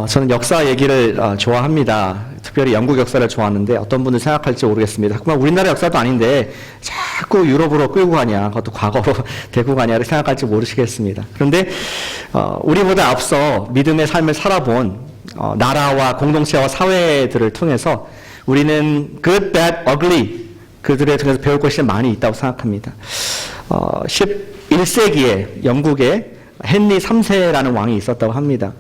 저는 역사 얘기를 좋아합니다. 특별히 영국 역사를 좋아하는데 어떤 분들 생각할지 모르겠습니다. 그만 우리나라 역사도 아닌데 자꾸 유럽으로 끌고 가냐, 그것도 과거로 데리고 가냐를 생각할지 모르시겠습니다. 그런데 우리보다 앞서 믿음의 삶을 살아본 나라와 공동체와 사회들을 통해서 우리는 good, bad, ugly 그들에 통해서 배울 것이 많이 있다고 생각합니다. 11세기에 영국에 헨리 3세라는 왕이 있었다고 합니다.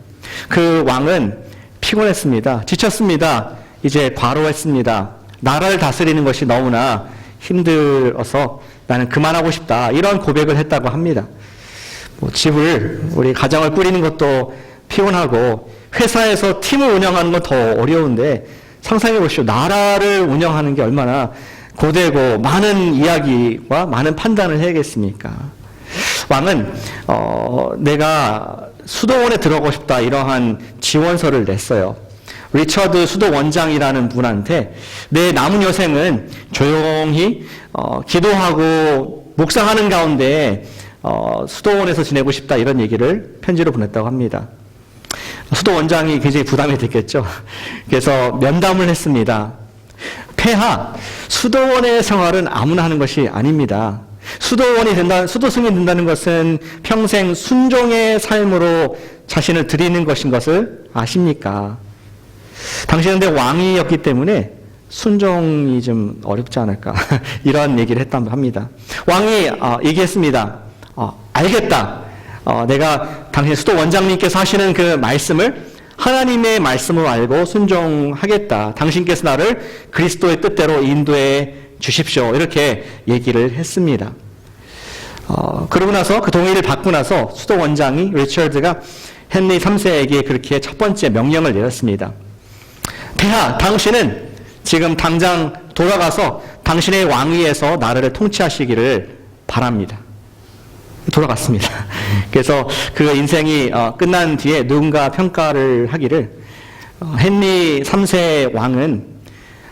그 왕은 피곤했습니다. 지쳤습니다. 이제 과로했습니다. 나라를 다스리는 것이 너무나 힘들어서 나는 그만하고 싶다. 이런 고백을 했다고 합니다. 우리 가정을 꾸리는 것도 피곤하고 회사에서 팀을 운영하는 건 더 어려운데 상상해 보시오. 나라를 운영하는 게 얼마나 고되고 많은 이야기와 많은 판단을 해야겠습니까? 왕은 내가 수도원에 들어가고 싶다 이러한 지원서를 냈어요. 리처드 수도원장이라는 분한테 내 남은 여생은 조용히 기도하고 묵상하는 가운데 수도원에서 지내고 싶다 이런 얘기를 편지로 보냈다고 합니다. 수도원장이 굉장히 부담이 됐겠죠. 그래서 면담을 했습니다. 폐하, 수도원의 생활은 아무나 하는 것이 아닙니다. 수도승이 된다는 것은 평생 순종의 삶으로 자신을 드리는 것인 것을 아십니까? 당신은 내 왕이었기 때문에 순종이 좀 어렵지 않을까 이런 얘기를 했다고 합니다. 왕이 얘기했습니다. 알겠다. 내가 당신 수도원장님께서 하시는 그 말씀을 하나님의 말씀으로 알고 순종하겠다. 당신께서 나를 그리스도의 뜻대로 인도해 주십시오. 이렇게 얘기를 했습니다. 그러고 나서 그 동의를 받고 나서 수도원장이 리처드가 헨리 3세에게 그렇게 첫 번째 명령을 내렸습니다. 폐하, 당신은 지금 당장 돌아가서 당신의 왕위에서 나라를 통치하시기를 바랍니다. 돌아갔습니다. 그래서 그 인생이 끝난 뒤에 누군가 평가를 하기를 헨리 3세 왕은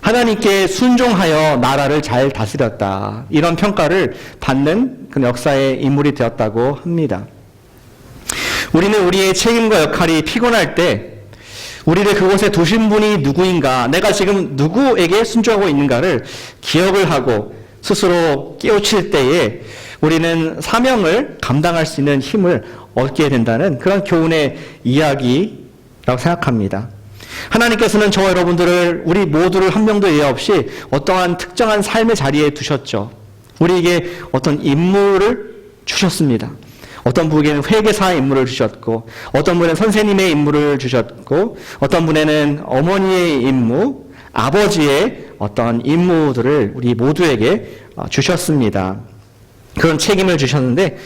하나님께 순종하여 나라를 잘 다스렸다. 이런 평가를 받는 그 역사의 인물이 되었다고 합니다. 우리는 우리의 책임과 역할이 피곤할 때 우리를 그곳에 두신 분이 누구인가, 내가 지금 누구에게 순종하고 있는가를 기억을 하고 스스로 깨우칠 때에 우리는 사명을 감당할 수 있는 힘을 얻게 된다는 그런 교훈의 이야기라고 생각합니다. 하나님께서는 저와 여러분들을, 우리 모두를 한 명도 예외 없이 어떠한 특정한 삶의 자리에 두셨죠. 우리에게 어떤 임무를 주셨습니다. 어떤 분에게는 회계사의 임무를 주셨고, 어떤 분에는 선생님의 임무를 주셨고, 어떤 분에는 어머니의 임무, 아버지의 어떤 임무들을 우리 모두에게 주셨습니다. 그런 책임을 주셨는데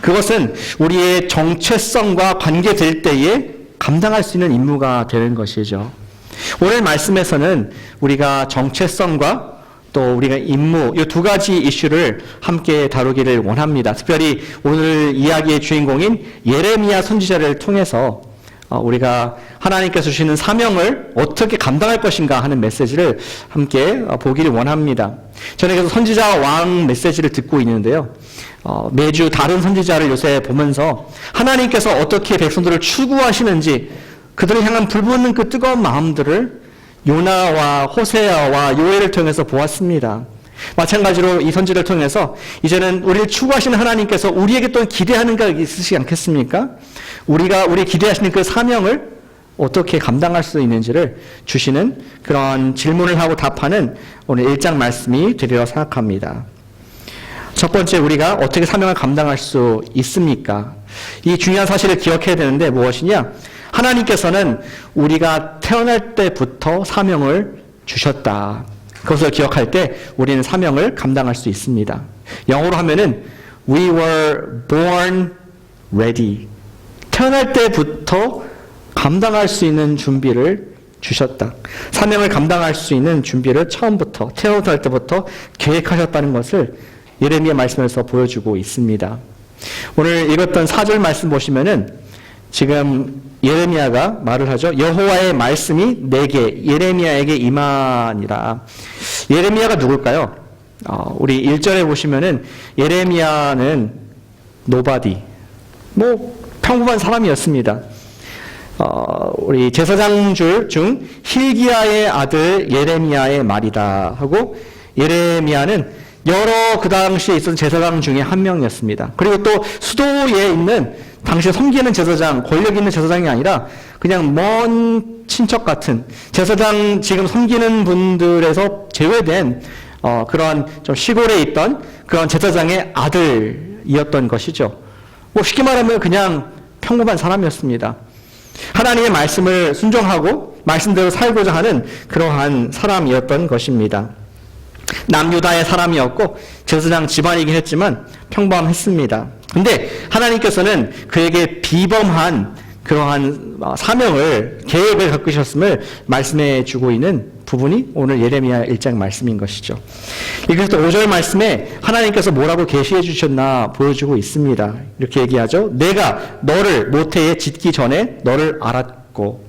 그것은 우리의 정체성과 관계될 때에 감당할 수 있는 임무가 되는 것이죠. 오늘 말씀에서는 우리가 정체성과 또 우리가 임무, 이 두 가지 이슈를 함께 다루기를 원합니다. 특별히 오늘 이야기의 주인공인 예레미야 선지자를 통해서 우리가 하나님께서 주시는 사명을 어떻게 감당할 것인가 하는 메시지를 함께 보기를 원합니다. 저는 그래서 선지자 왕 메시지를 듣고 있는데요. 매주 다른 선지자를 요새 보면서 하나님께서 어떻게 백성들을 추구하시는지 그들을 향한 불붙는 그 뜨거운 마음들을 요나와 호세아와 요엘을 통해서 보았습니다. 마찬가지로 이 선지를 통해서 이제는 우리를 추구하시는 하나님께서 우리에게 또 기대하는 게 있으시지 않겠습니까? 우리 기대하시는 그 사명을 어떻게 감당할 수 있는지를 주시는 그런 질문을 하고 답하는 오늘 1장 말씀이 되리라 생각합니다. 첫 번째, 우리가 어떻게 사명을 감당할 수 있습니까? 이 중요한 사실을 기억해야 되는데 무엇이냐? 하나님께서는 우리가 태어날 때부터 사명을 주셨다. 그것을 기억할 때 우리는 사명을 감당할 수 있습니다. 영어로 하면은 We were born ready. 태어날 때부터 감당할 수 있는 준비를 주셨다. 사명을 감당할 수 있는 준비를 처음부터, 태어날 때부터 계획하셨다는 것을 예레미야 말씀에서 보여주고 있습니다. 오늘 읽었던 4절 말씀 보시면은 지금 예레미야가 말을 하죠. 여호와의 말씀이 내게, 예레미야에게 임하니라. 예레미야가 누굴까요? 우리 1절에 보시면은 예레미야는 nobody, 평범한 사람이었습니다. 우리 제사장 중 hil기야의 아들 예레미야의 말이다 하고, 예레미야는 여러 그 당시에 있었던 제사장 중에 한 명이었습니다. 그리고 또 수도에 있는 당시에 섬기는 제사장, 권력 있는 제사장이 아니라 그냥 먼 친척 같은 제사장 지금 섬기는 분들에서 제외된 그런 좀 시골에 있던 그런 제사장의 아들이었던 것이죠. 뭐 쉽게 말하면 그냥 평범한 사람이었습니다. 하나님의 말씀을 순종하고 말씀대로 살고자 하는 그러한 사람이었던 것입니다. 남유다의 사람이었고 제사장 집안이긴 했지만 평범했습니다. 근데 하나님께서는 그에게 비범한 그러한 사명을, 계획을 갖으셨음을 말씀해 주고 있는 부분이 오늘 예레미야 1장 말씀인 것이죠. 그래서 5절 말씀에 하나님께서 뭐라고 계시해 주셨나 보여주고 있습니다. 이렇게 얘기하죠. 내가 너를 모태에 짓기 전에 너를 알았고,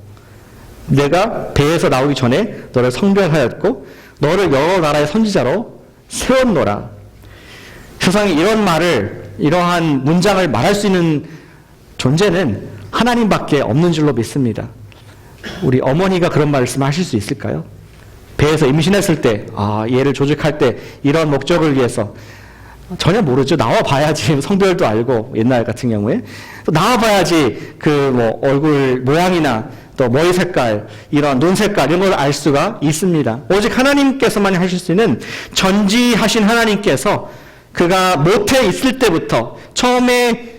내가 배에서 나오기 전에 너를 성별하였고, 너를 여러 나라의 선지자로 세웠노라. 세상에 이런 말을, 이러한 문장을 말할 수 있는 존재는 하나님밖에 없는 줄로 믿습니다. 우리 어머니가 그런 말씀을 하실 수 있을까요? 배에서 임신했을 때, 얘를 조직할 때 이런 목적을 위해서, 전혀 모르죠. 나와 봐야지 성별도 알고, 옛날 같은 경우에 또 나와 봐야지 얼굴 모양이나 또 머리 색깔, 이런 눈 색깔 이런 걸 알 수가 있습니다. 오직 하나님께서만 하실 수 있는 전지하신 하나님께서 그가 모태에 있을 때부터, 처음에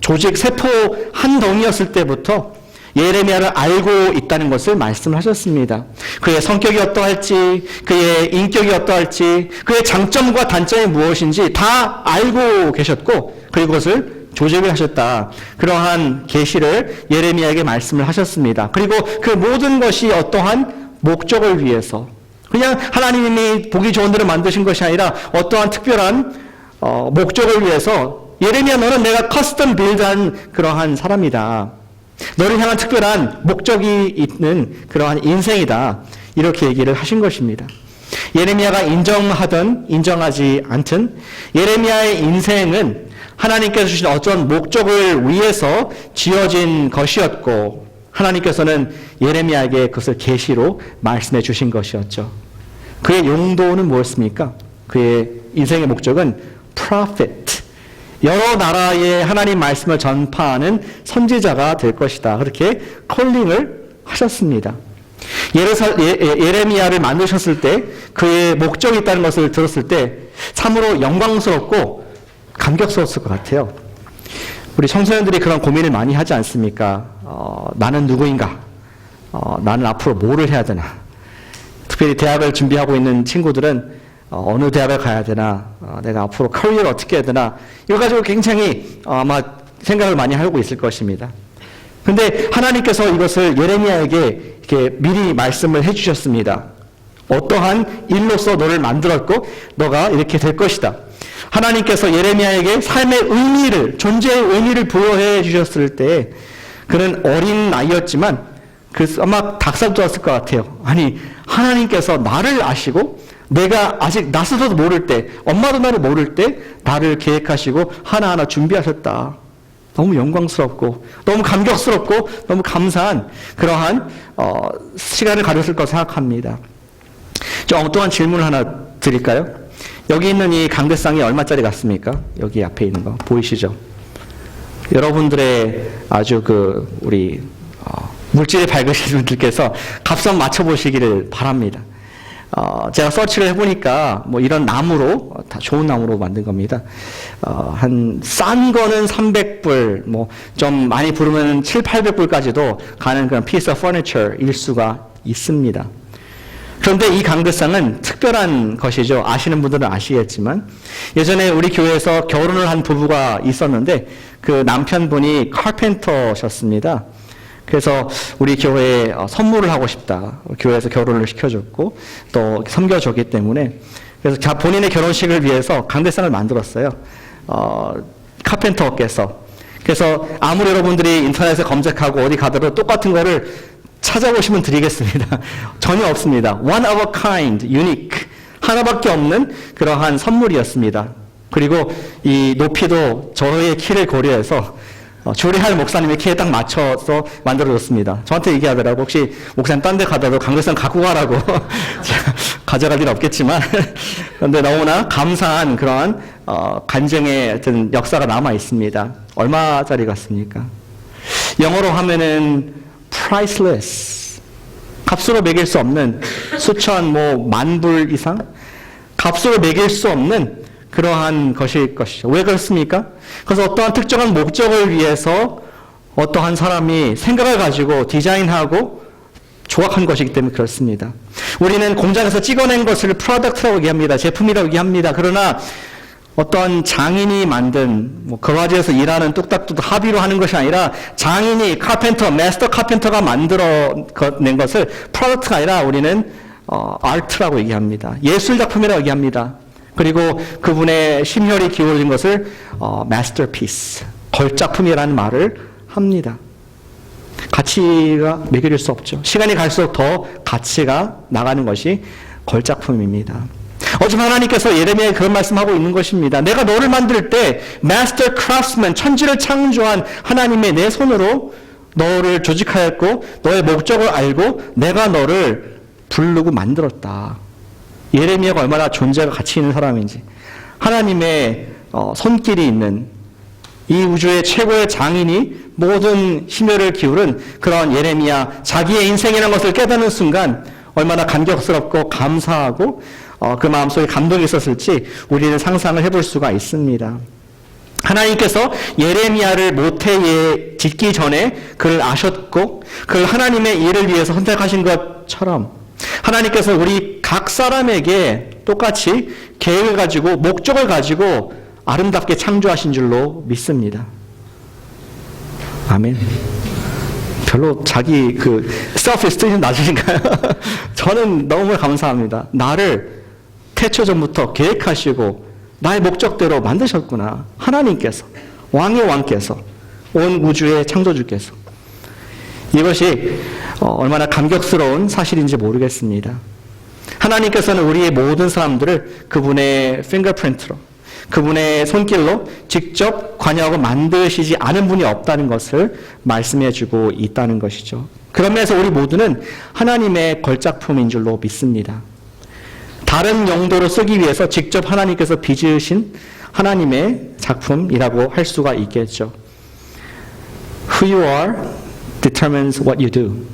조직 세포 한 덩이였을 때부터 예레미야를 알고 있다는 것을 말씀하셨습니다. 그의 성격이 어떠할지, 그의 인격이 어떠할지, 그의 장점과 단점이 무엇인지 다 알고 계셨고, 그것을 조직을 하셨다. 그러한 계시를 예레미야에게 말씀을 하셨습니다. 그리고 그 모든 것이 어떠한 목적을 위해서, 그냥 하나님이 보기 좋은 대로 만드신 것이 아니라 어떠한 특별한 목적을 위해서, 예레미야 너는 내가 커스텀 빌드한 그러한 사람이다. 너를 향한 특별한 목적이 있는 그러한 인생이다. 이렇게 얘기를 하신 것입니다. 예레미야가 인정하든 인정하지 않든 예레미야의 인생은 하나님께서 주신 어떤 목적을 위해서 지어진 것이었고, 하나님께서는 예레미야에게 그것을 계시로 말씀해 주신 것이었죠. 그의 용도는 무엇입니까? 그의 인생의 목적은 prophet, 여러 나라의 하나님 말씀을 전파하는 선지자가 될 것이다. 그렇게 콜링을 하셨습니다. 예레미야를 만드셨을 때 그의 목적이 있다는 것을 들었을 때 참으로 영광스럽고 감격스러웠을 것 같아요. 우리 청소년들이 그런 고민을 많이 하지 않습니까? 나는 누구인가? 나는 앞으로 뭐를 해야 되나? 특별히 대학을 준비하고 있는 친구들은 어느 대학을 가야 되나? 내가 앞으로 커리어를 어떻게 해야 되나? 이거 가지고 굉장히 아마 생각을 많이 하고 있을 것입니다. 근데 하나님께서 이것을 예레미야에게 이렇게 미리 말씀을 해주셨습니다. 어떠한 일로서 너를 만들었고 너가 이렇게 될 것이다. 하나님께서 예레미야에게 삶의 의미를, 존재의 의미를 부여해 주셨을 때 그는 어린 나이였지만 아마 닭살 돋았을 것 같아요. 아니, 하나님께서 나를 아시고 내가 아직 나 스스로도 모를 때, 엄마도 나를 모를 때 나를 계획하시고 하나하나 준비하셨다. 너무 영광스럽고 너무 감격스럽고 너무 감사한 그러한 시간을 가졌을 거라 생각합니다. 좀 엉뚱한 질문을 하나 드릴까요? 여기 있는 이 강대상이 얼마짜리 같습니까? 여기 앞에 있는 거 보이시죠? 여러분들의 아주 우리 물질이 밝으신 분들께서 값 한번 맞춰보시기를 바랍니다. 제가 서치를 해보니까 이런 나무로, 다 좋은 나무로 만든 겁니다. 싼 거는 300불, 좀 많이 부르면 700~800불까지도 가는 그런 piece of furniture일 수가 있습니다. 그런데 이 강대상은 특별한 것이죠. 아시는 분들은 아시겠지만, 예전에 우리 교회에서 결혼을 한 부부가 있었는데, 그 남편분이 카펜터셨습니다. 그래서 우리 교회에 선물을 하고 싶다. 교회에서 결혼을 시켜줬고 또 섬겨줬기 때문에, 그래서 본인의 결혼식을 위해서 강대상을 만들었어요. 카펜터께서. 그래서 아무리 여러분들이 인터넷에 검색하고 어디 가더라도 똑같은 거를 찾아보시면 드리겠습니다. 전혀 없습니다. One of a kind, unique. 하나밖에 없는 그러한 선물이었습니다. 그리고 이 높이도 저의 키를 고려해서 조리할 목사님의 키에 딱 맞춰서 만들어줬습니다. 저한테 얘기하더라고. 혹시 목사님 딴 데 가더라도 강대상 갖고 가라고. 가져갈 일 없겠지만. 그런데 너무나 감사한 그러한 간증의 어떤 역사가 남아 있습니다. 얼마짜리 같습니까? 영어로 하면은 priceless. 값으로 매길 수 없는 수천, 만 불 이상? 값으로 매길 수 없는 그러한 것일 것이죠. 왜 그렇습니까? 그래서 어떠한 특정한 목적을 위해서 어떠한 사람이 생각을 가지고 디자인하고 조각한 것이기 때문에 그렇습니다. 우리는 공장에서 찍어낸 것을 프로덕트라고 얘기합니다. 제품이라고 얘기합니다. 그러나 어떤 장인이 만든 거가지에서 일하는 뚝딱뚝딱 합의로 하는 것이 아니라 장인이 카펜터, 마스터 카펜터가 만들어낸 것을 프로덕트가 아니라 우리는 아트라고 얘기합니다. 예술 작품이라고 얘기합니다. 그리고 그분의 심혈이 기울어진 것을 masterpiece, 걸작품이라는 말을 합니다. 가치가 매겨질 수 없죠. 시간이 갈수록 더 가치가 나가는 것이 걸작품입니다. 어제 하나님께서 예레미야에 그런 말씀하고 있는 것입니다. 내가 너를 만들 때 master craftsman, 천지를 창조한 하나님의 내 손으로 너를 조직하였고 너의 목적을 알고 내가 너를 부르고 만들었다. 예레미야가 얼마나 존재가 가치 있는 사람인지, 하나님의 손길이 있는 이 우주의 최고의 장인이 모든 심혈을 기울은 그런 예레미야, 자기의 인생이라는 것을 깨닫는 순간 얼마나 감격스럽고 감사하고 그 마음속에 감동이 있었을지 우리는 상상을 해볼 수가 있습니다. 하나님께서 예레미야를 모태에 짓기 전에 그를 아셨고 그를 하나님의 일을 위해서 선택하신 것처럼 하나님께서 우리 각 사람에게 똑같이 계획을 가지고 목적을 가지고 아름답게 창조하신 줄로 믿습니다. 아멘. 별로 자기 self esteem 낮으신가요? 저는 너무 감사합니다. 나를 태초 전부터 계획하시고 나의 목적대로 만드셨구나. 하나님께서, 왕의 왕께서, 온 우주의 창조주께서. 이것이 얼마나 감격스러운 사실인지 모르겠습니다. 하나님께서는 우리의 모든 사람들을 그분의 핑거프린트로, 그분의 손길로 직접 관여하고 만드시지 않은 분이 없다는 것을 말씀해주고 있다는 것이죠. 그런 면에서 우리 모두는 하나님의 걸작품인 줄로 믿습니다. 다른 용도로 쓰기 위해서 직접 하나님께서 빚으신 하나님의 작품이라고 할 수가 있겠죠. Who you are determines what you do.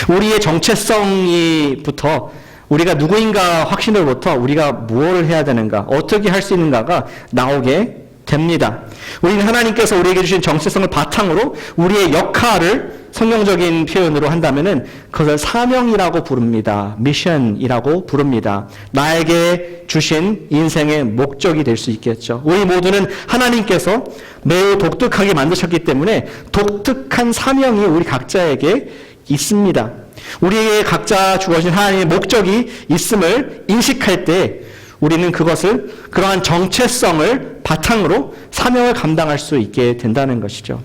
우리의 정체성이부터 우리가 누구인가 확신으로부터 우리가 무엇을 해야 되는가, 어떻게 할 수 있는가가 나오게 됩니다. 우리는 하나님께서 우리에게 주신 정체성을 바탕으로 우리의 역할을 성경적인 표현으로 한다면은 그것을 사명이라고 부릅니다. 미션이라고 부릅니다. 나에게 주신 인생의 목적이 될 수 있겠죠. 우리 모두는 하나님께서 매우 독특하게 만드셨기 때문에 독특한 사명이 우리 각자에게 있습니다. 우리에게 각자 주어진 하나님의 목적이 있음을 인식할 때 우리는 그것을, 그러한 정체성을 바탕으로 사명을 감당할 수 있게 된다는 것이죠.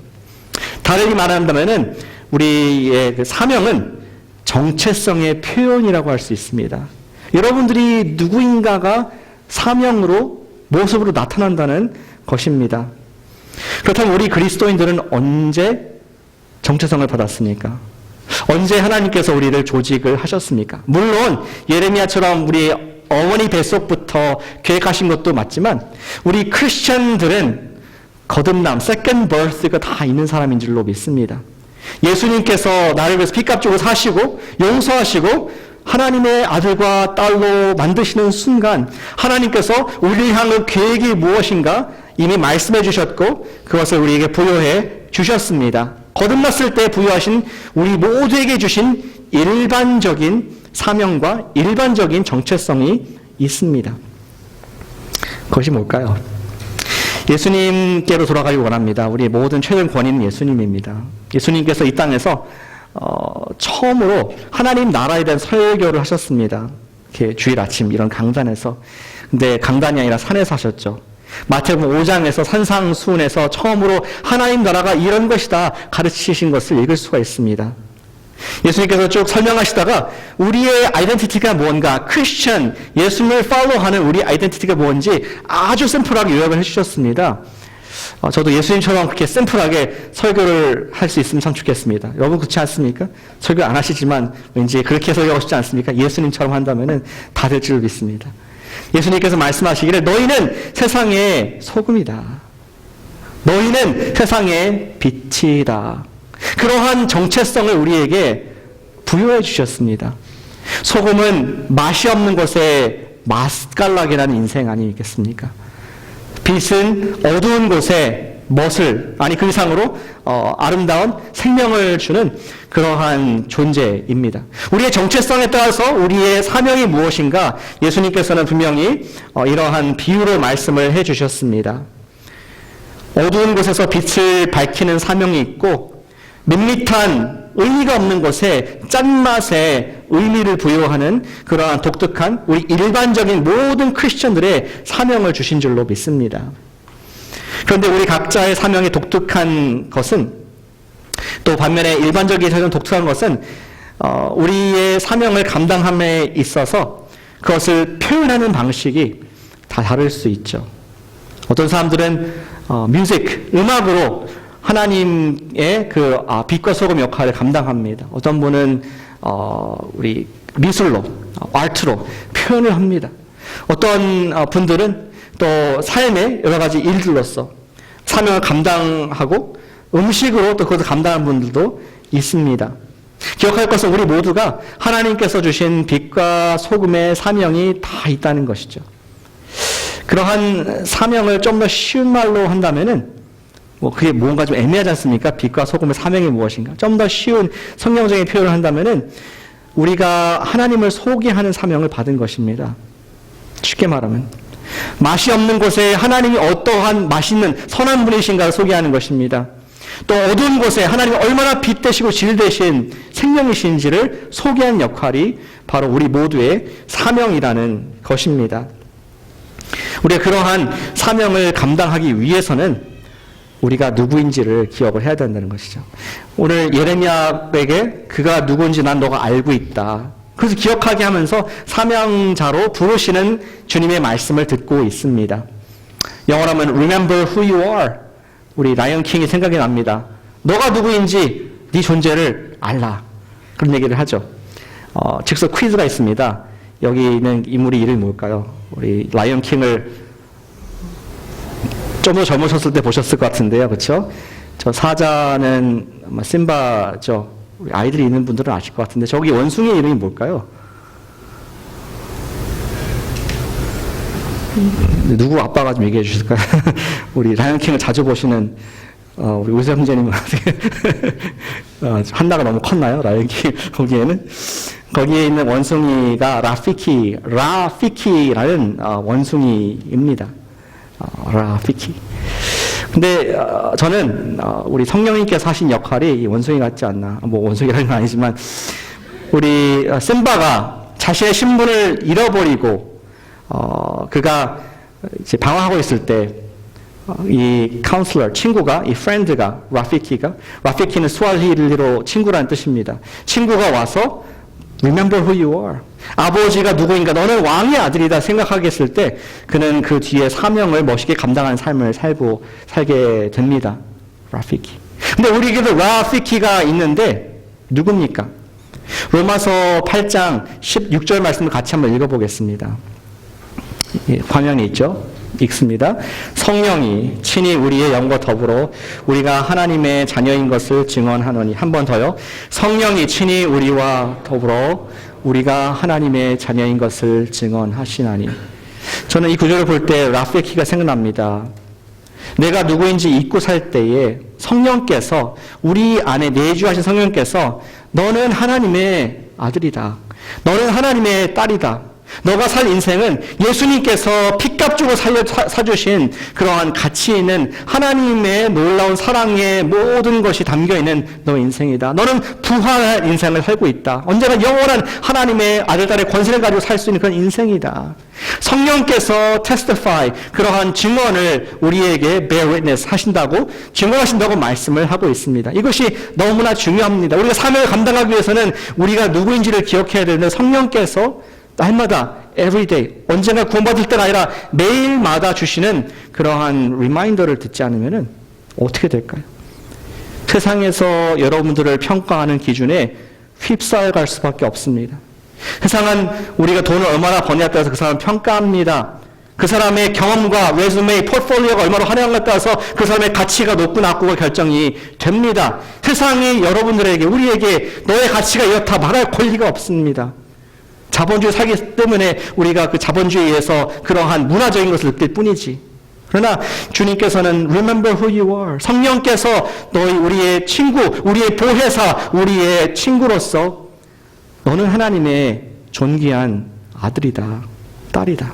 다르게 말한다면은 우리의 그 사명은 정체성의 표현이라고 할 수 있습니다. 여러분들이 누구인가가 사명으로, 모습으로 나타난다는 것입니다. 그렇다면 우리 그리스도인들은 언제 정체성을 받았습니까? 언제 하나님께서 우리를 조직을 하셨습니까? 물론 예레미야처럼 우리 어머니 뱃속부터 계획하신 것도 맞지만 우리 크리스천들은 거듭남, 세컨드 버스가 다 있는 사람인 줄로 믿습니다. 예수님께서 나를 위해서 피값 주고 사시고 용서하시고 하나님의 아들과 딸로 만드시는 순간 하나님께서 우리를 향한 계획이 무엇인가 이미 말씀해 주셨고 그것을 우리에게 부여해 주셨습니다. 거듭났을 때 부여하신 우리 모두에게 주신 일반적인 사명과 일반적인 정체성이 있습니다. 그것이 뭘까요? 예수님께로 돌아가기 원합니다. 우리 모든 최종 권위는 예수님입니다. 예수님께서 이 땅에서 처음으로 하나님 나라에 대한 설교를 하셨습니다. 이렇게 주일 아침 이런 강단에서. 근데 강단이 아니라 산에서 하셨죠. 마태복음 5장에서 산상수훈에서 처음으로 하나님 나라가 이런 것이다 가르치신 것을 읽을 수가 있습니다. 예수님께서 쭉 설명하시다가 우리의 아이덴티티가 뭔가, 크리스천, 예수님을 팔로우하는 우리 아이덴티티가 뭔지 아주 심플하게 요약을 해주셨습니다. 저도 예수님처럼 그렇게 심플하게 설교를 할 수 있으면 참 좋겠습니다. 여러분 그렇지 않습니까? 설교 안 하시지만 왠지 그렇게 설교하고 싶지 않습니까? 예수님처럼 한다면은 다 될 줄 믿습니다. 예수님께서 말씀하시기를 너희는 세상의 소금이다. 너희는 세상의 빛이다. 그러한 정체성을 우리에게 부여해 주셨습니다. 소금은 맛이 없는 곳에 맛깔나게 나는 인생 아니겠습니까? 빛은 어두운 곳에 멋을, 아니 그 이상으로 아름다운 생명을 주는 그러한 존재입니다. 우리의 정체성에 따라서 우리의 사명이 무엇인가 예수님께서는 분명히 이러한 비유로 말씀을 해주셨습니다. 어두운 곳에서 빛을 밝히는 사명이 있고 밋밋한 의미가 없는 곳에 짠맛에 의미를 부여하는 그러한 독특한 우리 일반적인 모든 크리스천들의 사명을 주신 줄로 믿습니다. 그런데 우리 각자의 사명이 독특한 것은 또 반면에 일반적인 독특한 것은 우리의 사명을 감당함에 있어서 그것을 표현하는 방식이 다 다를 수 있죠. 어떤 사람들은 뮤직, 음악으로 하나님의 그 빛과 소금 역할을 감당합니다. 어떤 분은 우리 미술로, 아트로 표현을 합니다. 어떤 분들은 또 삶의 여러 가지 일들로서 사명을 감당하고 음식으로 또 그것을 감당하는 분들도 있습니다. 기억할 것은 우리 모두가 하나님께서 주신 빛과 소금의 사명이 다 있다는 것이죠. 그러한 사명을 좀 더 쉬운 말로 한다면은 그게 뭔가 좀 애매하지 않습니까? 빛과 소금의 사명이 무엇인가? 좀 더 쉬운 성경적인 표현을 한다면은 우리가 하나님을 소개하는 사명을 받은 것입니다. 쉽게 말하면 맛이 없는 곳에 하나님이 어떠한 맛있는 선한 분이신가를 소개하는 것입니다. 또 어두운 곳에 하나님이 얼마나 빛 되시고 질 되신 생명이신지를 소개하는 역할이 바로 우리 모두의 사명이라는 것입니다. 우리가 그러한 사명을 감당하기 위해서는 우리가 누구인지를 기억을 해야 된다는 것이죠. 오늘 예레미야에게 그가 누구인지 난 너가 알고 있다. 그래서 기억하게 하면서 사명자로 부르시는 주님의 말씀을 듣고 있습니다. 영어로 하면 Remember who you are. 우리 라이언 킹이 생각이 납니다. 너가 누구인지 네 존재를 알라. 그런 얘기를 하죠. 즉석 퀴즈가 있습니다. 여기 있는 인물의 이름이 뭘까요? 우리 라이언 킹을 좀 더 젊으셨을 때 보셨을 것 같은데요. 그렇죠? 저 사자는 심바죠. 우리 아이들이 있는 분들은 아실 것 같은데 저기 원숭이의 이름이 뭘까요? 누구 아빠가 좀 얘기해 주실까요? 우리 라이언킹을 자주 보시는 우리 우세 형제님 한나가 너무 컸나요? 라이언킹 거기에 있는 원숭이가 라피키라는 원숭이입니다. 라피키. 근데 저는 우리 성령님께서 하신 역할이 이 원숭이 같지 않나. 원숭이라는 건 아니지만 우리 심바가 자신의 신분을 잃어버리고 그가 이제 방황하고 있을 때 이 카운슬러 친구가 이 프렌드가 라피키는 스왈히리로 친구라는 뜻입니다. 친구가 와서 Remember who you are. 아버지가 누구인가 너는 왕의 아들이다 생각하게 했을 때 그는 그 뒤에 사명을 멋있게 감당하는 삶을 살게 됩니다. 라피키. 근데 우리에게도 라피키가 있는데 누굽니까? 로마서 8장 16절 말씀을 같이 한번 읽어보겠습니다. 화면에 있죠? 읽습니다. 성령이 친히 우리의 영과 더불어 우리가 하나님의 자녀인 것을 증언하노니. 한 번 더요. 성령이 친히 우리와 더불어 우리가 하나님의 자녀인 것을 증언하시나니. 저는 이 구절을 볼 때 라페키가 생각납니다. 내가 누구인지 잊고 살 때에 성령께서 우리 안에 내주하신 성령께서 너는 하나님의 아들이다. 너는 하나님의 딸이다. 너가 살 인생은 예수님께서 핏값 주고 사주신 그러한 가치 있는 하나님의 놀라운 사랑의 모든 것이 담겨있는 너의 인생이다. 너는 부활한 인생을 살고 있다. 언제나 영원한 하나님의 아들딸의 권세를 가지고 살 수 있는 그런 인생이다. 성령께서 testify, 그러한 증언을 우리에게 bear witness 하신다고, 증언하신다고 말씀을 하고 있습니다. 이것이 너무나 중요합니다. 우리가 사명을 감당하기 위해서는 우리가 누구인지를 기억해야 되는데 성령께서 날마다 every day, 언젠가 구원받을 때가 아니라 매일마다 주시는 그러한 리마인더를 듣지 않으면 어떻게 될까요? 세상에서 여러분들을 평가하는 기준에 휩싸여 갈 수밖에 없습니다. 세상은 우리가 돈을 얼마나 버냐에 따라서 그 사람을 평가합니다. 그 사람의 경험과 레주메, 포트폴리오가 얼마나 화려한가에 따라서 그 사람의 가치가 높고 낮고가 결정이 됩니다. 세상이 여러분들에게, 우리에게 너의 가치가 이렇다 말할 권리가 없습니다. 자본주의 살기 때문에 우리가 그 자본주의에 의해서 그러한 문화적인 것을 느낄 뿐이지. 그러나 주님께서는 remember who you are. 성령께서 너희 우리의 친구, 우리의 보혜사, 우리의 친구로서 너는 하나님의 존귀한 아들이다, 딸이다.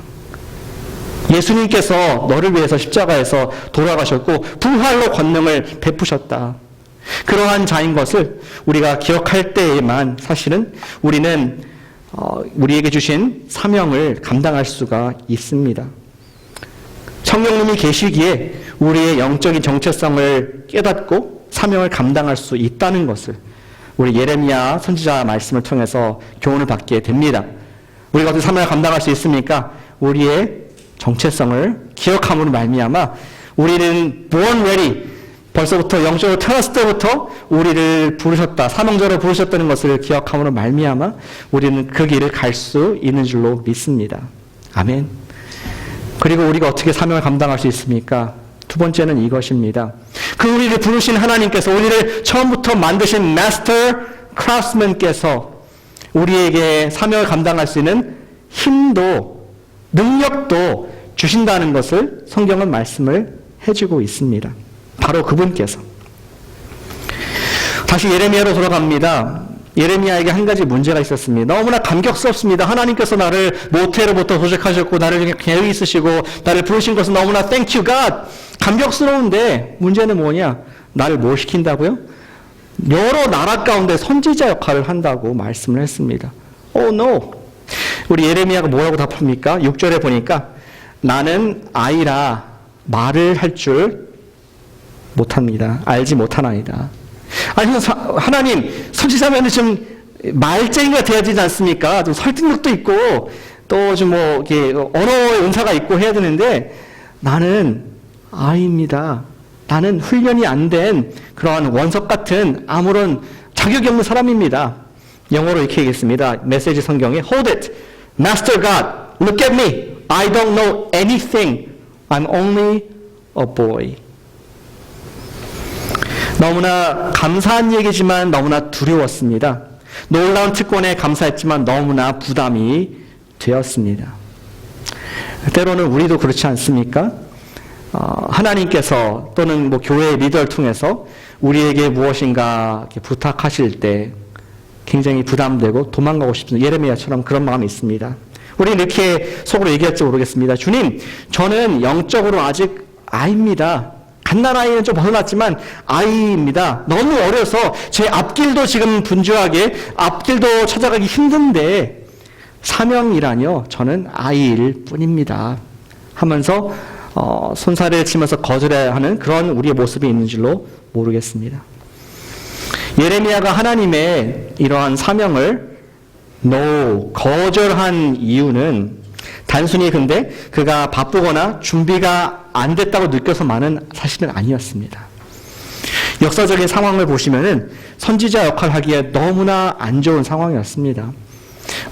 예수님께서 너를 위해서 십자가에서 돌아가셨고 부활로 권능을 베푸셨다. 그러한 자인 것을 우리가 기억할 때에만 사실은 우리는 우리에게 주신 사명을 감당할 수가 있습니다. 성령님이 계시기에 우리의 영적인 정체성을 깨닫고 사명을 감당할 수 있다는 것을 우리 예레미야 선지자 말씀을 통해서 교훈을 받게 됩니다. 우리가 어떻게 사명을 감당할 수 있습니까? 우리의 정체성을 기억함으로 말미암아 우리는 born ready, 벌써부터 영적으로 태어났을 때부터 우리를 부르셨다, 사명자로 부르셨다는 것을 기억함으로 말미암아 우리는 그 길을 갈 수 있는 줄로 믿습니다. 아멘. 그리고 우리가 어떻게 사명을 감당할 수 있습니까? 두 번째는 이것입니다. 그 우리를 부르신 하나님께서, 우리를 처음부터 만드신 마스터 크라프트맨께서 우리에게 사명을 감당할 수 있는 힘도 능력도 주신다는 것을 성경은 말씀을 해주고 있습니다. 바로 그분께서. 다시 예레미야로 돌아갑니다. 예레미야에게 한 가지 문제가 있었습니다. 너무나 감격스럽습니다. 하나님께서 나를 모태로부터 도적하셨고 나를 계획 있으시고 나를 부르신 것은 너무나 thank you God. 감격스러운데 문제는 뭐냐? 나를 뭘 시킨다고요? 여러 나라 가운데 선지자 역할을 한다고 말씀을 했습니다. Oh no. 우리 예레미야가 뭐라고 답합니까? 6절에 보니까 나는 아이라 말을 할 줄 못합니다. 알지 못하나이다. 아니, 하나님, 선지자면은 좀 말쟁이가 돼야 되지 않습니까? 좀 설득력도 있고, 또 좀 언어의 은사가 있고 해야 되는데, 나는 아이입니다. 나는 훈련이 안 된 그러한 원석 같은 아무런 자격이 없는 사람입니다. 영어로 이렇게 얘기했습니다. 메시지 성경에 Hold it, Master God, look at me. I don't know anything. I'm only a boy. 너무나 감사한 얘기지만 너무나 두려웠습니다. 놀라운 특권에 감사했지만 너무나 부담이 되었습니다. 때로는 우리도 그렇지 않습니까? 하나님께서 또는 교회의 리더를 통해서 우리에게 무엇인가 부탁하실 때 굉장히 부담되고 도망가고 싶습니다. 예레미야처럼 그런 마음이 있습니다. 우리는 이렇게 속으로 얘기할지 모르겠습니다. 주님, 저는 영적으로 아직 아이입니다. 갓난아이는 좀 벗어났지만 아이입니다. 너무 어려서 제 앞길도 지금 분주하게 앞길도 찾아가기 힘든데 사명이라뇨. 저는 아이일 뿐입니다. 하면서 손사래를 치면서 거절해야 하는 그런 우리의 모습이 있는 줄로 모르겠습니다. 예레미야가 하나님의 이러한 사명을 거절한 이유는 단순히 근데 그가 바쁘거나 준비가 안 됐다고 느껴서만은 사실은 아니었습니다. 역사적인 상황을 보시면은 선지자 역할을 하기에 너무나 안 좋은 상황이었습니다.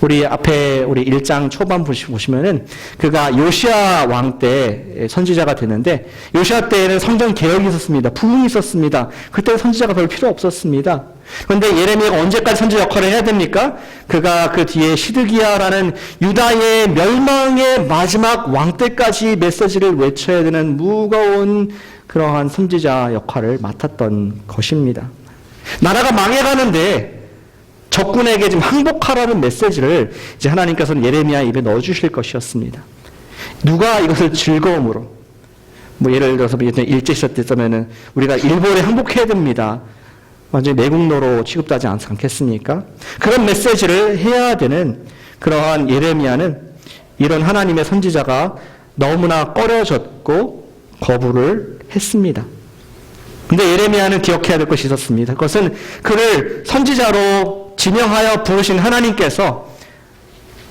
우리 앞에 우리 1장 초반 보시면은 그가 요시야 왕 때 선지자가 됐는데 요시야 때에는 성전 개혁이 있었습니다. 부흥이 있었습니다. 그때 선지자가 별 필요 없었습니다. 그런데 예레미야가 언제까지 선지자 역할을 해야 됩니까? 그가 그 뒤에 시드기야라는 유다의 멸망의 마지막 왕 때까지 메시지를 외쳐야 되는 무거운 그러한 선지자 역할을 맡았던 것입니다. 나라가 망해가는데 적군에게 지금 항복하라는 메시지를 이제 하나님께서는 예레미야 입에 넣어주실 것이었습니다. 누가 이것을 즐거움으로, 예를 들어서 일제 시대 때면은 우리가 일본에 항복해야 됩니다. 완전히 내국노로 취급되지 않겠습니까? 그런 메시지를 해야 되는 그러한 예레미야는 이런 하나님의 선지자가 너무나 꺼려졌고 거부를 했습니다. 근데 예레미야는 기억해야 될 것이 있었습니다. 그것은 그를 선지자로 지명하여 부르신 하나님께서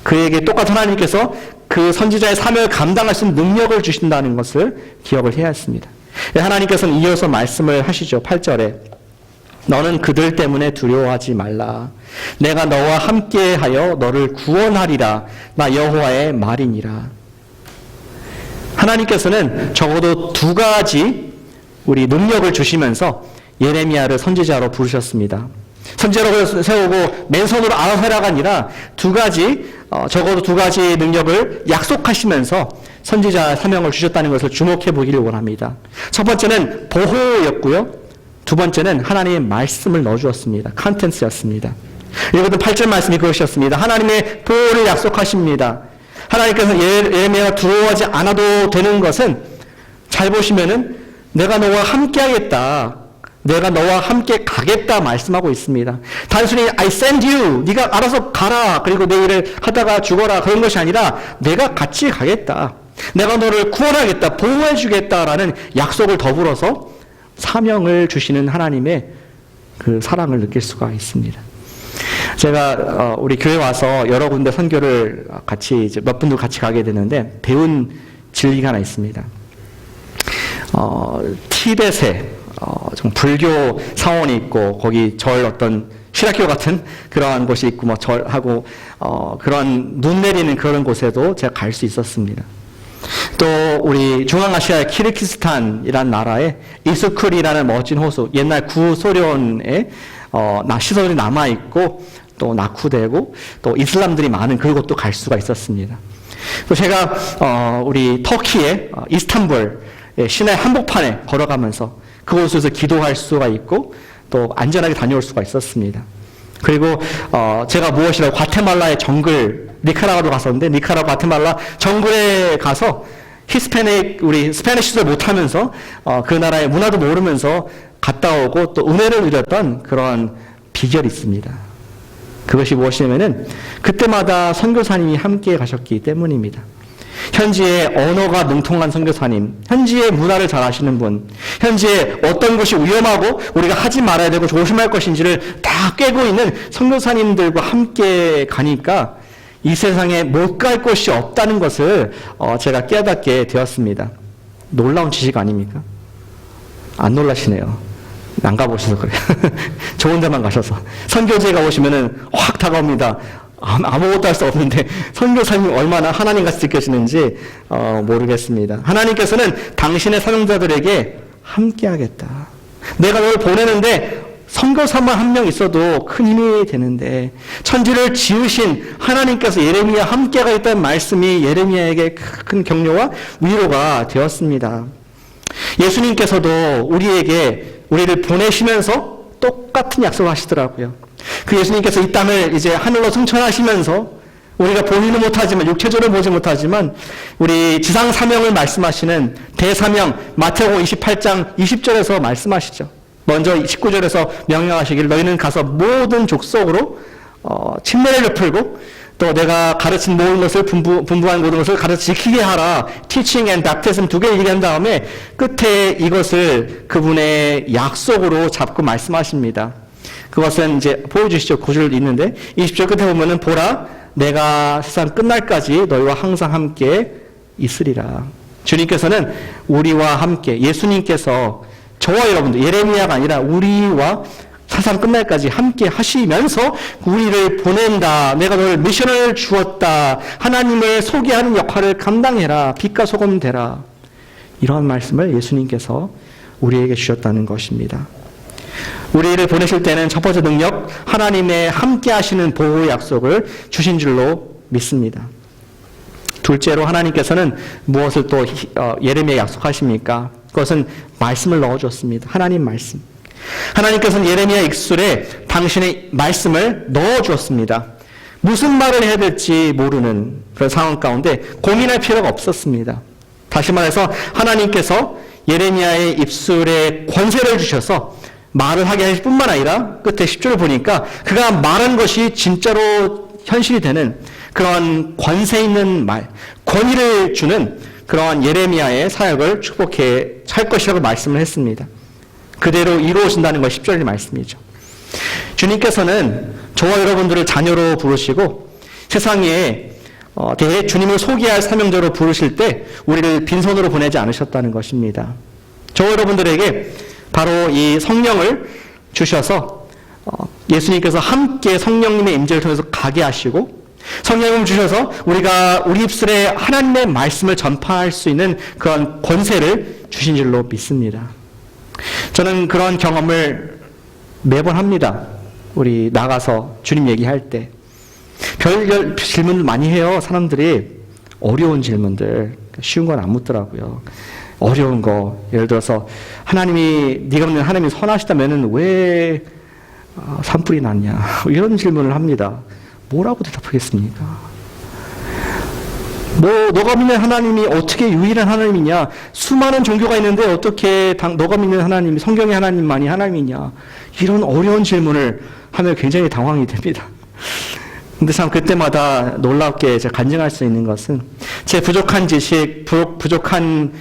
그에게 똑같은 하나님께서 그 선지자의 사명을 감당할 수 있는 능력을 주신다는 것을 기억을 해야 했습니다. 하나님께서는 이어서 말씀을 하시죠. 8절에 너는 그들 때문에 두려워하지 말라. 내가 너와 함께하여 너를 구원하리라. 나 여호와의 말이니라. 하나님께서는 적어도 두 가지 우리 능력을 주시면서 예레미야를 선지자로 부르셨습니다. 선지자로 세우고 맨손으로 알아서 해라가 아니라 적어도 두 가지 능력을 약속하시면서 선지자 사명을 주셨다는 것을 주목해 보기를 원합니다. 첫 번째는 보호였고요. 두 번째는 하나님의 말씀을 넣어주었습니다. 컨텐츠였습니다. 읽었던 8절 말씀이 그것이었습니다. 하나님의 보호를 약속하십니다. 하나님께서 예레미야가 두려워하지 않아도 되는 것은 잘 보시면은 내가 너와 함께 하겠다. 내가 너와 함께 가겠다 말씀하고 있습니다. 단순히 I send you, 네가 알아서 가라, 그리고 내 일을 하다가 죽어라, 그런 것이 아니라 내가 같이 가겠다. 내가 너를 구원하겠다, 보호해 주겠다라는 약속을 더불어서 사명을 주시는 하나님의 그 사랑을 느낄 수가 있습니다. 제가 우리 교회 와서 여러 군데 선교를 같이 이제 몇 분들 같이 가게 되는데 배운 진리가 하나 있습니다. 티벳에 좀 불교 사원이 있고 거기 절 어떤 신학교 같은 그러한 곳이 있고 뭐 절하고 그런 눈 내리는 그런 곳에도 제가 갈 수 있었습니다. 또 우리 중앙아시아의 키르기스탄이라는 나라에 이스쿨이라는 멋진 호수, 옛날 구소련의 시설이 남아 있고 또 낙후되고 또 이슬람들이 많은 그곳도 갈 수가 있었습니다. 또 제가 우리 터키의 이스탄불 시내 한복판에 걸어가면서 그곳에서 기도할 수가 있고 또 안전하게 다녀올 수가 있었습니다. 그리고 제가 무엇이라고 과테말라의 정글, 니카라과도 갔었는데 니카라과 과테말라 정글에 가서 우리 스페니쉬도 못하면서 그 나라의 문화도 모르면서 갔다 오고 또 은혜를 누렸던 그런 비결이 있습니다. 그것이 무엇이냐면은 그때마다 선교사님이 함께 가셨기 때문입니다. 현지의 언어가 능통한 선교사님, 현지의 문화를 잘 아시는 분, 현지에 어떤 것이 위험하고 우리가 하지 말아야 되고 조심할 것인지를 다 꿰고 있는 선교사님들과 함께 가니까 이 세상에 못 갈 곳이 없다는 것을 제가 깨닫게 되었습니다. 놀라운 지식 아닙니까? 안 놀라시네요. 안 가보셔서 그래요. 좋은 데만 가셔서. 선교지에 오시면은 확 다가옵니다. 아무것도 할 수 없는데 선교사님이 얼마나 하나님같이 느껴지는지 모르겠습니다. 하나님께서는 당신의 사명자들에게 함께하겠다. 내가 너를 보내는데 선교사만 한 명 있어도 큰 힘이 되는데 천지를 지으신 하나님께서 예레미야 함께 가겠다는 말씀이 예레미야에게 큰 격려와 위로가 되었습니다. 예수님께서도 우리를 보내시면서 똑같은 약속을 하시더라고요. 그 예수님께서 이 땅을 이제 하늘로 승천하시면서 우리가 보지는 못하지만 육체적으로 보지 못하지만 우리 지상 사명을 말씀하시는 대사명 마태복음 28장 20절에서 말씀하시죠. 먼저 19절에서 명령하시기를 너희는 가서 모든 족속으로 침례를 베풀고 또 내가 가르친 모든 것을 분부한 모든 것을 가르쳐 지키게 하라. Teaching and Baptism 두 개 얘기한 다음에 끝에 이것을 그분의 약속으로 잡고 말씀하십니다. 그것은 이제 보여주시죠. 9절 있는데 20절 끝에 보면은 보라 내가 세상 끝날까지 너희와 항상 함께 있으리라. 주님께서는 우리와 함께 예수님께서 저와 여러분들 예레미야가 아니라 우리와 세상 끝날까지 함께 하시면서 우리를 보낸다. 내가 너를 미션을 주었다. 하나님을 소개하는 역할을 감당해라. 빛과 소금 되라. 이러한 말씀을 예수님께서 우리에게 주셨다는 것입니다. 우리를 보내실 때는 첫 번째 능력, 하나님의 함께 하시는 보호 약속을 주신 줄로 믿습니다. 둘째로 하나님께서는 무엇을 또 예레미야에 약속하십니까? 그것은 말씀을 넣어줬습니다. 하나님 말씀. 하나님께서는 예레미야 입술에 당신의 말씀을 넣어주었습니다. 무슨 말을 해야 될지 모르는 그런 상황 가운데 고민할 필요가 없었습니다. 다시 말해서 하나님께서 예레미야의 입술에 권세를 주셔서 말을 하게 하실 뿐만 아니라 끝에 10절을 보니까 그가 말한 것이 진짜로 현실이 되는 그런 권세 있는 말, 권위를 주는 그러한 예레미야의 사역을 축복해 할 것이라고 말씀을 했습니다. 그대로 이루어진다는 것이 10절의 말씀이죠. 주님께서는 저와 여러분들을 자녀로 부르시고 세상에 대해 주님을 소개할 사명자로 부르실 때 우리를 빈손으로 보내지 않으셨다는 것입니다. 저 여러분들에게 바로 이 성령을 주셔서 예수님께서 함께 성령님의 임재를 통해서 가게 하시고 성령을 주셔서 우리가 우리 입술에 하나님의 말씀을 전파할 수 있는 그런 권세를 주신 줄로 믿습니다. 저는 그런 경험을 매번 합니다. 우리 나가서 주님 얘기할 때 별별 질문을 많이 해요. 사람들이 어려운 질문들, 쉬운 건 안 묻더라고요. 어려운 거, 예를 들어서 하나님이 네가 믿는 하나님이 선하시다면은 왜 산불이 났냐 이런 질문을 합니다. 뭐라고 대답하겠습니까? 너가 믿는 하나님이 어떻게 유일한 하나님이냐? 수많은 종교가 있는데 어떻게 너가 믿는 하나님이 성경의 하나님만이 하나님이냐? 이런 어려운 질문을 하면 굉장히 당황이 됩니다. 근데 참 그때마다 놀랍게 제가 간증할 수 있는 것은 제 부족한 지식, 부족한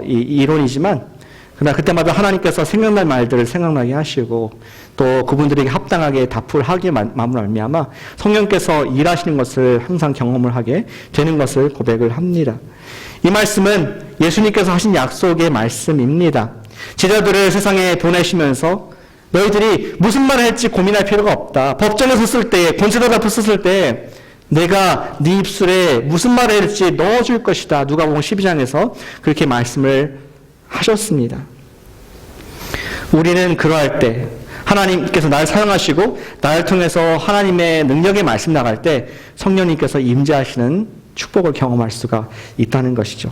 이론이지만 그러나 그때마다 하나님께서 생각날 말들을 생각나게 하시고 또 그분들에게 합당하게 답을 하게 말미암아 성령께서 일하시는 것을 항상 경험을 하게 되는 것을 고백을 합니다. 이 말씀은 예수님께서 하신 약속의 말씀입니다. 제자들을 세상에 보내시면서 너희들이 무슨 말을 할지 고민할 필요가 없다. 법정에 섰을 때, 권세자 앞에 섰을 때 내가 네 입술에 무슨 말을 할지 넣어줄 것이다. 누가복음 12장에서 그렇게 말씀을 하셨습니다. 우리는 그러할 때 하나님께서 나를 사용하시고 나를 통해서 하나님의 능력의 말씀 나갈 때 성령님께서 임재하시는 축복을 경험할 수가 있다는 것이죠.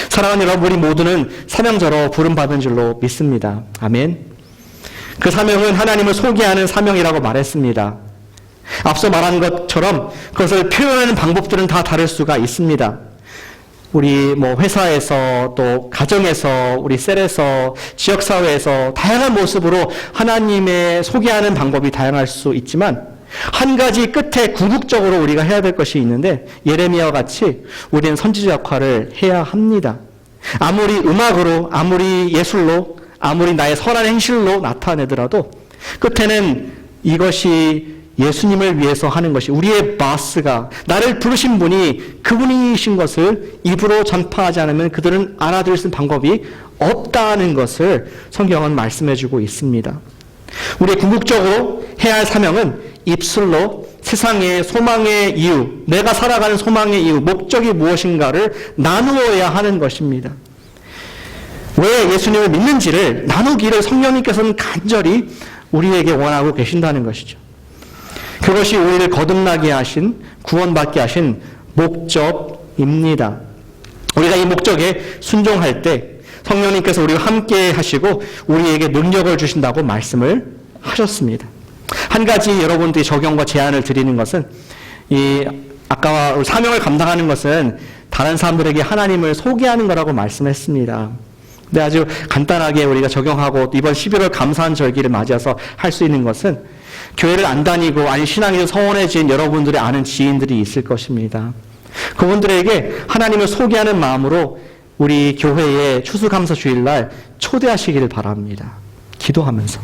사랑하는 여러분, 우리 모두는 사명자로 부름받은 줄로 믿습니다. 아멘. 그 사명은 하나님을 소개하는 사명이라고 말했습니다. 앞서 말한 것처럼 그것을 표현하는 방법들은 다 다를 수가 있습니다. 우리 회사에서 또 가정에서 우리 셀에서 지역사회에서 다양한 모습으로 하나님의 소개하는 방법이 다양할 수 있지만 한 가지 끝에 궁극적으로 우리가 해야 될 것이 있는데 예레미야와 같이 우리는 선지자 역할을 해야 합니다. 아무리 음악으로 아무리 예술로 아무리 나의 선한 행실로 나타내더라도 끝에는 이것이 예수님을 위해서 하는 것이 우리의 바스가 나를 부르신 분이 그분이신 것을 입으로 전파하지 않으면 그들은 알아들을 수 있는 방법이 없다는 것을 성경은 말씀해주고 있습니다. 우리의 궁극적으로 해야 할 사명은 입술로 세상의 소망의 이유, 내가 살아가는 소망의 이유, 목적이 무엇인가를 나누어야 하는 것입니다. 왜 예수님을 믿는지를 나누기를 성령님께서는 간절히 우리에게 원하고 계신다는 것이죠. 그것이 우리를 거듭나게 하신, 구원받게 하신 목적입니다. 우리가 이 목적에 순종할 때 성령님께서 우리와 함께 하시고 우리에게 능력을 주신다고 말씀을 하셨습니다. 한 가지 여러분들이 적용과 제안을 드리는 것은 아까 사명을 감당하는 것은 다른 사람들에게 하나님을 소개하는 거라고 말씀했습니다. 근데 아주 간단하게 우리가 적용하고 이번 11월 감사한 절기를 맞이해서 할 수 있는 것은 교회를 안 다니고 아니 신앙이 서운해진 여러분들의 아는 지인들이 있을 것입니다. 그분들에게 하나님을 소개하는 마음으로 우리 교회의 추수감사 주일날 초대하시기를 바랍니다. 기도하면서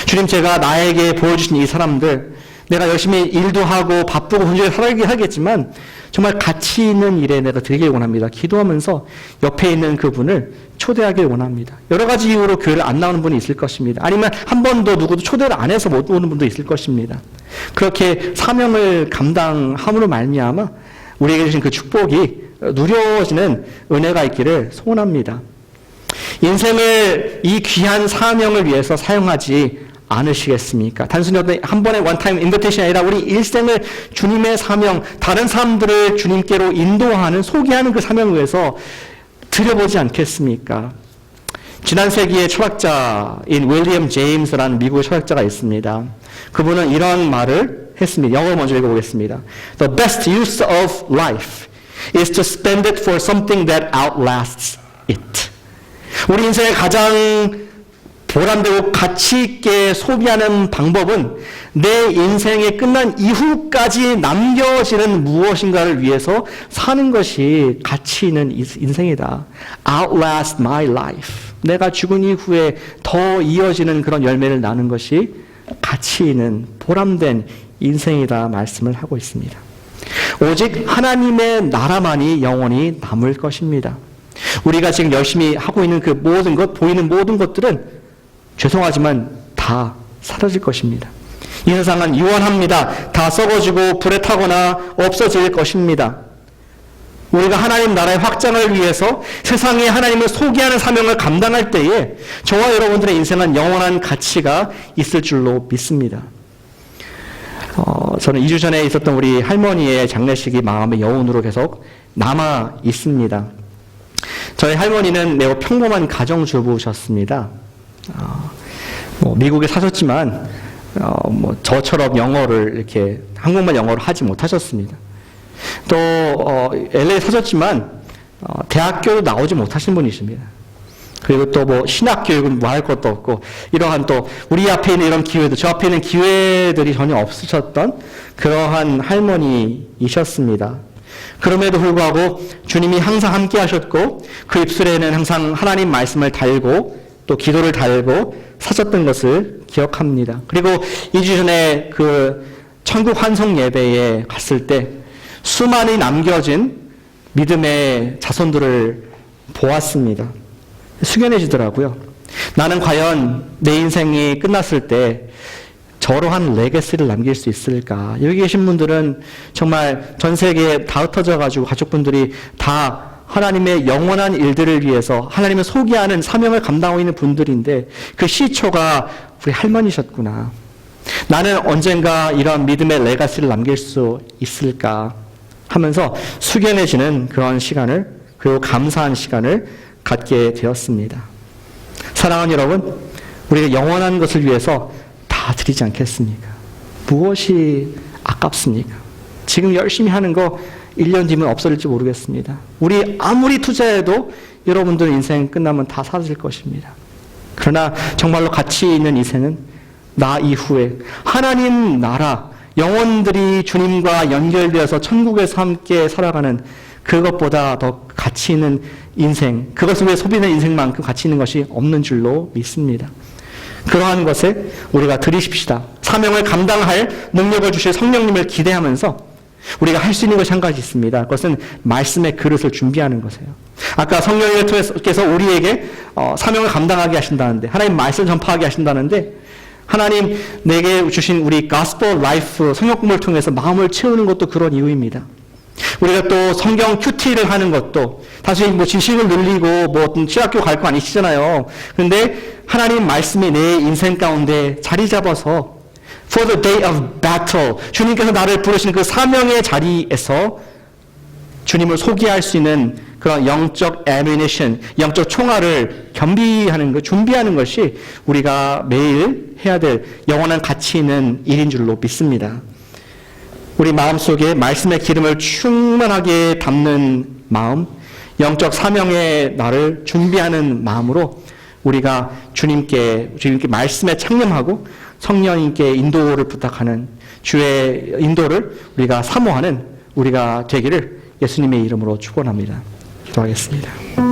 주님, 제가 나에게 보여주신 이 사람들, 내가 열심히 일도 하고 바쁘고 분주하게 살아가긴 하겠지만 정말 가치 있는 일에 내가 드리길 원합니다. 기도하면서 옆에 있는 그분을 초대하길 원합니다. 여러 가지 이유로 교회를 안 나오는 분이 있을 것입니다. 아니면 한 번도 누구도 초대를 안 해서 못 오는 분도 있을 것입니다. 그렇게 사명을 감당함으로 말미암아 우리에게 주신 그 축복이 누려지는 은혜가 있기를 소원합니다. 인생을 이 귀한 사명을 위해서 사용하지 않으시겠습니까? 단순히 한 번의 원타임 인비테이션이 아니라 우리 일생을 주님의 사명, 다른 사람들을 주님께로 인도하는, 소개하는 그 사명을 위해서 드려보지 않겠습니까? 지난 세기의 철학자인 윌리엄 제임스라는 미국의 철학자가 있습니다. 그분은 이런 말을 했습니다. 영어로 먼저 읽어보겠습니다. The best use of life is to spend it for something that outlasts it. 우리 인생의 가장 보람되고 가치 있게 소비하는 방법은 내 인생이 끝난 이후까지 남겨지는 무엇인가를 위해서 사는 것이 가치 있는 인생이다. Outlast my life. 내가 죽은 이후에 더 이어지는 그런 열매를 나는 것이 가치 있는 보람된 인생이다 말씀을 하고 있습니다. 오직 하나님의 나라만이 영원히 남을 것입니다. 우리가 지금 열심히 하고 있는 그 모든 것, 보이는 모든 것들은 죄송하지만 다 사라질 것입니다. 이 세상은 유한합니다. 다 썩어지고 불에 타거나 없어질 것입니다. 우리가 하나님 나라의 확장을 위해서 세상에 하나님을 소개하는 사명을 감당할 때에 저와 여러분들의 인생은 영원한 가치가 있을 줄로 믿습니다. 저는 2주 전에 있었던 우리 할머니의 장례식이 마음의 여운으로 계속 남아 있습니다. 저희 할머니는 매우 평범한 가정주부셨습니다. 미국에 사셨지만 저처럼 영어를 이렇게 한국말 영어를 하지 못하셨습니다. 또 LA 사셨지만 대학교도 나오지 못하신 분이십니다. 그리고 또 신학 교육은 할 것도 없고 이러한 또 우리 앞에 있는 이런 기회도 저 앞에 있는 기회들이 전혀 없으셨던 그러한 할머니이셨습니다. 그럼에도 불구하고 주님이 항상 함께 하셨고 그 입술에는 항상 하나님 말씀을 달고 또 기도를 달고 사셨던 것을 기억합니다. 그리고 2주 전에 그 천국 환송 예배에 갔을 때 수많이 남겨진 믿음의 자손들을 보았습니다. 숙연해지더라고요. 나는 과연 내 인생이 끝났을 때 저러한 레거시를 남길 수 있을까? 여기 계신 분들은 정말 전 세계에 다 흩어져가지고 가족분들이 다 하나님의 영원한 일들을 위해서 하나님을 소개하는 사명을 감당하고 있는 분들인데 그 시초가 우리 할머니셨구나. 나는 언젠가 이런 믿음의 레거시를 남길 수 있을까 하면서 숙연해지는 그런 시간을 그리고 감사한 시간을 갖게 되었습니다. 사랑하는 여러분, 우리가 영원한 것을 위해서 다 드리지 않겠습니까? 무엇이 아깝습니까? 지금 열심히 하는 거 1년 뒤면 없어질지 모르겠습니다. 우리 아무리 투자해도 여러분들 인생 끝나면 다 사라질 것입니다. 그러나 정말로 가치 있는 인생은 나 이후에 하나님 나라, 영혼들이 주님과 연결되어서 천국에서 함께 살아가는 그것보다 더 가치 있는 인생, 그것을 위해 소비된 인생만큼 가치 있는 것이 없는 줄로 믿습니다. 그러한 것에 우리가 드리십시다. 사명을 감당할 능력을 주실 성령님을 기대하면서 우리가 할 수 있는 것이 한 가지 있습니다. 그것은 말씀의 그릇을 준비하는 것이에요. 아까 성령님께서 우리에게 사명을 감당하게 하신다는데, 하나님 말씀 전파하게 하신다는데, 하나님 내게 주신 우리 가스펠 라이프 성경 공부를 통해서 마음을 채우는 것도 그런 이유입니다. 우리가 또 성경 큐티를 하는 것도 사실 지식을 늘리고 신학교 갈 거 아니시잖아요. 그런데 하나님 말씀이 내 인생 가운데 자리 잡아서 for the day of battle, 주님께서 나를 부르신 그 사명의 자리에서 주님을 소개할 수 있는 그런 영적 ammunition, 영적 총알을 겸비하는 것, 준비하는 것이 우리가 매일 해야 될 영원한 가치 있는 일인 줄로 믿습니다. 우리 마음속에 말씀의 기름을 충만하게 담는 마음, 영적 사명의 나를 준비하는 마음으로 우리가 주님께 말씀에 창념하고 성령님께 인도를 부탁하는 주의 인도를 우리가 사모하는 우리가 되기를 예수님의 이름으로 축원합니다. 기도하겠습니다.